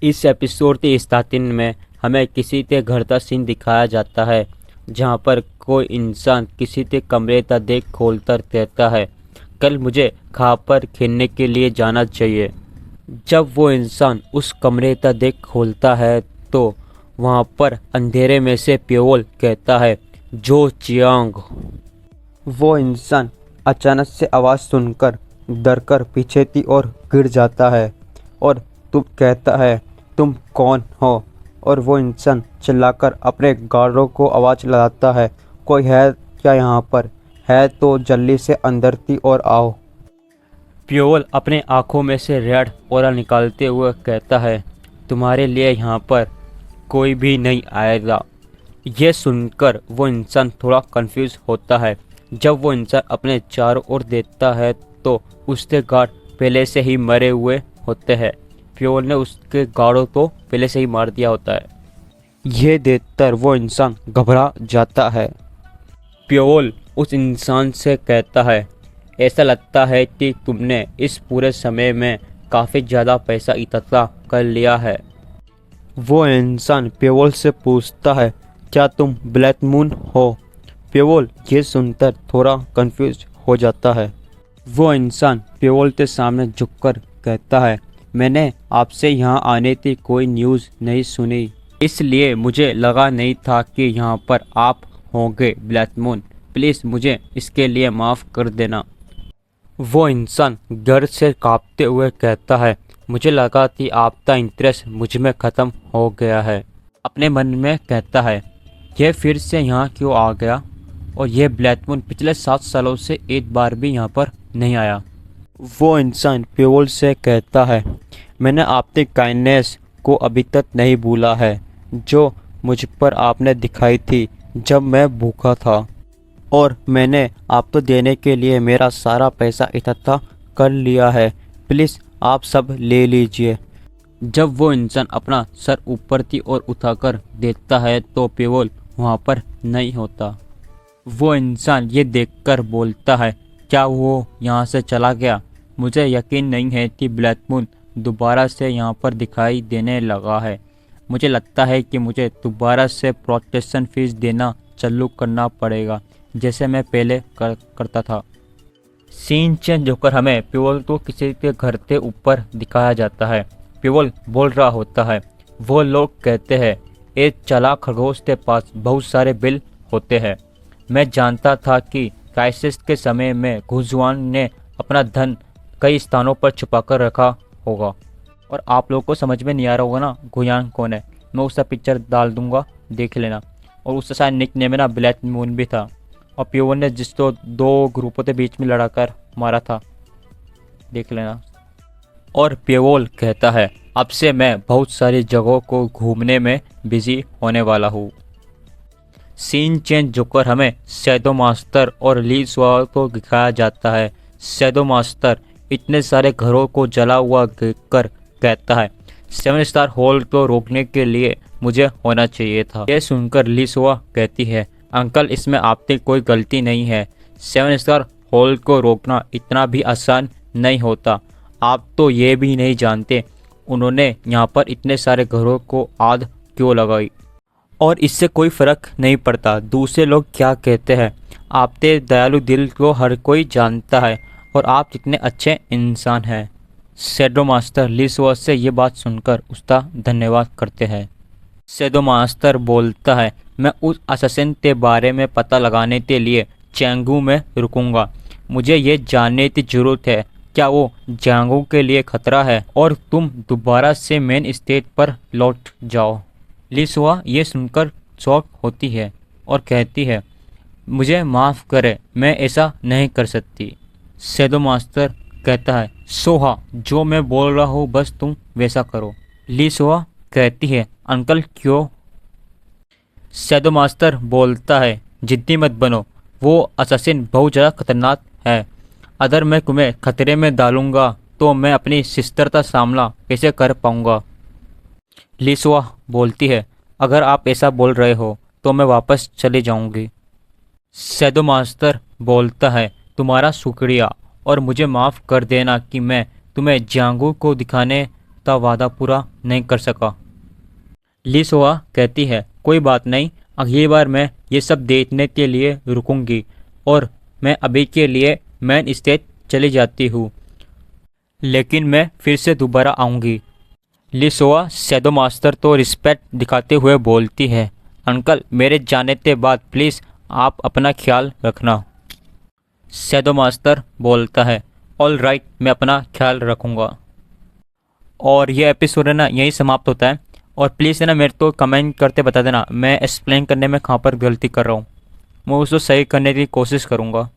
इस एपिसोड के स्टार्टिंग में हमें किसी के घर का सीन दिखाया जाता है जहां पर कोई इंसान किसी के कमरे का देख खोलकर कहता है, कल मुझे घाह पर खेलने के लिए जाना चाहिए। जब वो इंसान उस कमरे का देख खोलता है तो वहां पर अंधेरे में से प्योल कहता है, जो चियांग। वो इंसान अचानक से आवाज़ सुनकर डरकर पीछे की ओर गिर जाता है और तुम कहता है, तुम कौन हो? और वो इंसान चिल्लाकर अपने गार्डों को आवाज़ लगाता है, कोई है क्या यहाँ पर? है तो जल्दी से अंदर की ओर आओ। प्योल अपने आँखों में से रेड ओरा निकालते हुए कहता है, तुम्हारे लिए यहाँ पर कोई भी नहीं आएगा। यह सुनकर वो इंसान थोड़ा कंफ्यूज होता है। जब वो इंसान अपने चारों ओर देखता है तो उसके गार्ड पहले से ही मरे हुए होते हैं। प्योल ने उसके गार्डों को पहले से ही मार दिया होता है। यह देखकर वो इंसान घबरा जाता है। प्योल उस इंसान से कहता है, ऐसा लगता है कि तुमने इस पूरे समय में काफ़ी ज़्यादा पैसा इकट्ठा कर लिया है। वो इंसान प्योल से पूछता है, क्या तुम ब्लैक मून हो? प्योल ये सुनकर थोड़ा कंफ्यूज हो जाता है। वो इंसान प्योल के सामने झुककर कहता है, मैंने आपसे यहाँ आने की कोई न्यूज़ नहीं सुनी, इसलिए मुझे लगा नहीं था कि यहाँ पर आप होंगे ब्लैक मून। प्लीज़ मुझे इसके लिए माफ़ कर देना। वो इंसान डर से कांपते हुए कहता है, मुझे लगा कि आपका इंटरेस्ट मुझ में ख़त्म हो गया है। अपने मन में कहता है, यह फिर से यहाँ क्यों आ गया? और यह ब्लैक मून पिछले 7 सालों से एक बार भी यहाँ पर नहीं आया। वो इंसान प्योल से कहता है, मैंने आपकी काइंडनेस को अभी तक नहीं भूला है, जो मुझ पर आपने दिखाई थी जब मैं भूखा था, और मैंने आपको देने के लिए मेरा सारा पैसा इकट्ठा कर लिया है। प्लीज़ आप सब ले लीजिए। जब वो इंसान अपना सर ऊपर की ओर उठाकर देखता है तो प्योल वहाँ पर नहीं होता। वो इंसान ये देखकर बोलता है, क्या वो यहाँ से चला गया? मुझे यकीन नहीं है कि ब्लैक मून दोबारा से यहाँ पर दिखाई देने लगा है। मुझे लगता है कि मुझे दोबारा से प्रोटेक्शन फीस देना चालू करना पड़ेगा, जैसे मैं पहले करता था। सीन चेंज होकर हमें प्योल को किसी के घर के ऊपर दिखाया जाता है। प्योल बोल रहा होता है, वो लोग कहते हैं, एक चालाक खरगोश के पास बहुत सारे बिल होते हैं। मैं जानता था कि क्राइसिस के समय में घुजुआन ने अपना धन कई स्थानों पर छुपाकर रखा होगा। और आप लोगों को समझ में नहीं आ रहा होगा ना घुयान कौन है, मैं उसका पिक्चर डाल दूंगा, देख लेना। और उसका शायद निक नेम में ना ब्लैक मून भी था। और प्योल ने जिसको 2 ग्रुपों के बीच में लड़ाकर मारा था, देख लेना। और प्योल कहता है, अब से मैं बहुत सारी जगहों को घूमने में बिजी होने वाला हूँ। सीन चेंज होकर हमें शैडो मास्टर और ली सुआ को दिखाया जाता है। शैडो मास्टर इतने सारे घरों को जला हुआ देखकर कहता है, 7 स्टार होल को रोकने के लिए मुझे होना चाहिए था। यह सुनकर ली सुआ कहती है, अंकल इसमें आपकी कोई गलती नहीं है। 7 स्टार होल को रोकना इतना भी आसान नहीं होता। आप तो ये भी नहीं जानते उन्होंने यहाँ पर इतने सारे घरों को आग क्यों लगाई, और इससे कोई फ़र्क नहीं पड़ता दूसरे लोग क्या कहते हैं। आपके दयालु दिल को हर कोई जानता है और आप कितने अच्छे इंसान हैं। शैडो मास्टर ली सुआ से ये बात सुनकर उसका धन्यवाद करते हैं। शैडो मास्टर बोलता है, मैं उस असैसिन के बारे में पता लगाने के लिए चैंगू में रुकूंगा। मुझे ये जानने की ज़रूरत है, क्या वो जैंगू के लिए खतरा है, और तुम दोबारा से मेन स्टेज पर लौट जाओ। ली सुआ ये सुनकर शॉक होती है और कहती है, मुझे माफ़ करें, मैं ऐसा नहीं कर सकती। शैडो मास्टर कहता है, सोहा जो मैं बोल रहा हूँ बस तुम वैसा करो। ली सुआ कहती है, अंकल क्यों? शैडो मास्टर बोलता है, जिद्दी मत बनो, वो असैसिन बहुत ज़्यादा खतरनाक है। अगर मैं तुम्हें खतरे में डालूंगा तो मैं अपनी सिस्टर का सामना कैसे कर पाऊंगा? ली सुआ बोलती है, अगर आप ऐसा बोल रहे हो तो मैं वापस चली जाऊंगी। शैडो मास्टर बोलता है, तुम्हारा शुक्रिया, और मुझे माफ़ कर देना कि मैं तुम्हें जियांगू को दिखाने का वादा पूरा नहीं कर सका। लिसोआ कहती है, कोई बात नहीं, अगली बार मैं ये सब देखने के लिए रुकूंगी और मैं अभी के लिए मेन स्टेज चली जाती हूँ, लेकिन मैं फिर से दोबारा आऊँगी। लिसोआ शैडो मास्टर तो रिस्पेक्ट दिखाते हुए बोलती है, अंकल मेरे जाने के बाद प्लीज़ आप अपना ख्याल रखना। शैडो मास्टर बोलता है, ऑल राइट, मैं अपना ख्याल रखूँगा। और ये एपिसोड है ना यहीं समाप्त होता है। और प्लीज़ है ना मेरे को कमेंट करते बता देना मैं एक्सप्लेन करने में कहाँ पर गलती कर रहा हूँ, मैं उसको सही करने की कोशिश करूँगा।